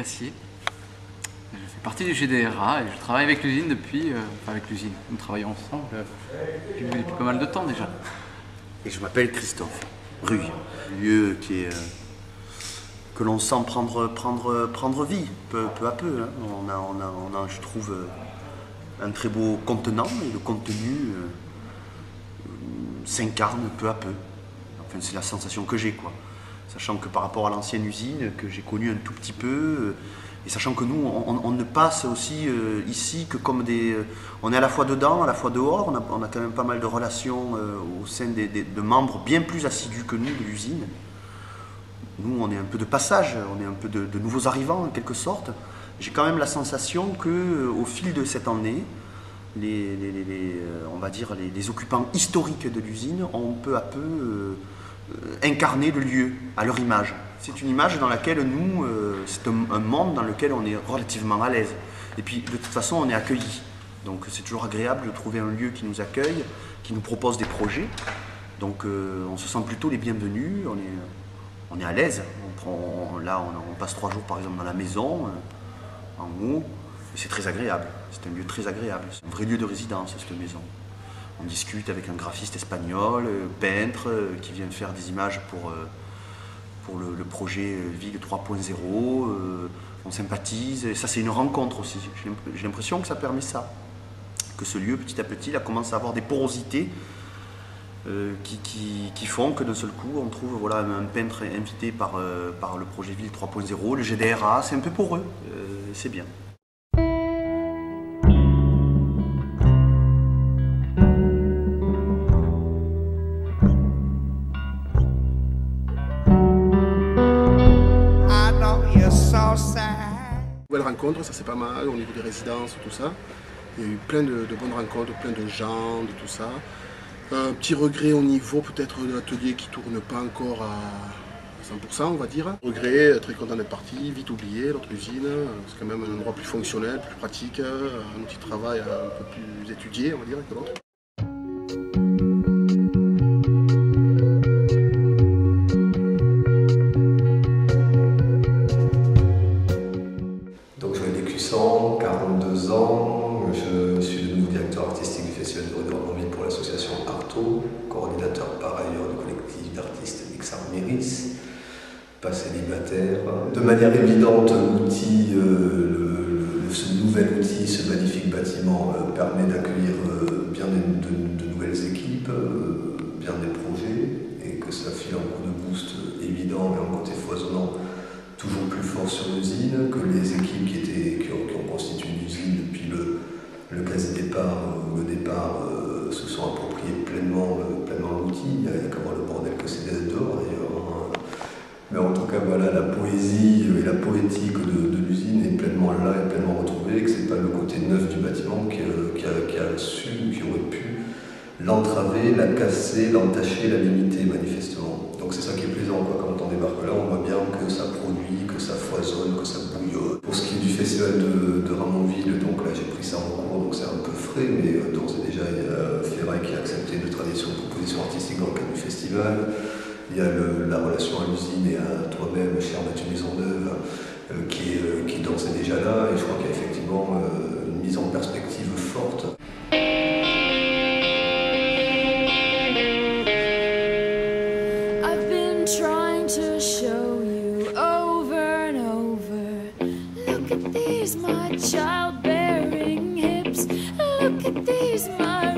Cassier. Je fais partie du GDRA et je travaille avec l'usine depuis... enfin avec l'usine, nous travaillons ensemble depuis pas mal de temps déjà. Et je m'appelle Christophe Ruy, lieu qui est, que l'on sent prendre vie peu à peu. Hein. On a, je trouve, un très beau contenant et le contenu s'incarne peu à peu. Enfin, c'est la sensation que j'ai, quoi. Sachant que par rapport à l'ancienne usine, que j'ai connue un tout petit peu, et sachant que nous, on ne passe aussi ici que comme des... on est à la fois dedans, à la fois dehors, on a quand même pas mal de relations au sein de membres bien plus assidus que nous de l'usine. Nous, on est un peu de passage, on est un peu de nouveaux arrivants en quelque sorte. J'ai quand même la sensation qu'au fil de cette année, on va dire les occupants historiques de l'usine ont peu à peu incarné le lieu à leur image. C'est une image dans laquelle nous, c'est un monde dans lequel on est relativement à l'aise. Et puis de toute façon, on est accueillis. Donc c'est toujours agréable de trouver un lieu qui nous accueille, qui nous propose des projets. Donc on se sent plutôt les bienvenus, on est à l'aise. Là, on passe 3 jours par exemple dans la maison, en haut. C'est très agréable, c'est un lieu très agréable. C'est un vrai lieu de résidence, cette maison. On discute avec un graphiste espagnol, peintre, qui vient faire des images pour le projet Ville 3.0. On sympathise, et ça c'est une rencontre aussi. J'ai l'impression que ça permet ça. Que ce lieu, petit à petit, là, commence à avoir des porosités qui font que d'un seul coup, on trouve voilà, un peintre invité par le projet Ville 3.0, le GDRA, c'est un peu pour eux, c'est bien. Nouvelle rencontre, ça c'est pas mal au niveau des résidences, tout ça. Il y a eu plein de bonnes rencontres, plein de gens, de tout ça. Un petit regret au niveau peut-être de l'atelier qui tourne pas encore à 100%, on va dire. Regret, très content d'être parti, vite oublié, l'autre usine. C'est quand même un endroit plus fonctionnel, plus pratique, un outil de travail un peu plus étudié, on va dire, que l'autre. Donc je suis Cussant, 42 ans, je suis le nouveau directeur artistique du Festival de Rue d'Ormonville pour l'association Arto, coordinateur par ailleurs du collectif d'artistes Mixar Méris, pas célibataire. De manière évidente, l'outil, ce nouvel outil, ce magnifique bâtiment permet d'accueillir bien de nouvelles équipes, bien des projets, et que ça file un coup de boost évident et un côté foisonnant toujours plus fort sur l'usine, que les équipes qui ont constitué l'usine depuis le quasi-départ ou le départ se sont appropriées pleinement l'outil. Il y a qu'à voir le bordel que c'est d'être dehors d'ailleurs. Mais en tout cas, voilà, la poésie et la poétique de l'usine est pleinement là et pleinement retrouvée, et que c'est pas le côté neuf du bâtiment qui a su, qui aurait pu l'entraver, la casser, l'entacher, la limiter manifestement. Donc c'est ça qui est plaisant, quoi. Quand on débarque là, on voit bien que ça produit, que ça foisonne, que ça bouillonne. Pour ce qui est du festival de Ramonville, donc là j'ai pris ça en cours, donc c'est un peu frais, mais d'ores et déjà il y a Ferraille qui a accepté de tradition de proposition artistique dans le cadre du festival. Il y a la relation à l'usine et à toi-même, cher Mathieu Maisonneuve, qui est d'ores et déjà là, et je crois qu'il y a effectivement une mise en perspective forte. Trying to show you over and over. Look at these, my childbearing hips. Look at these, my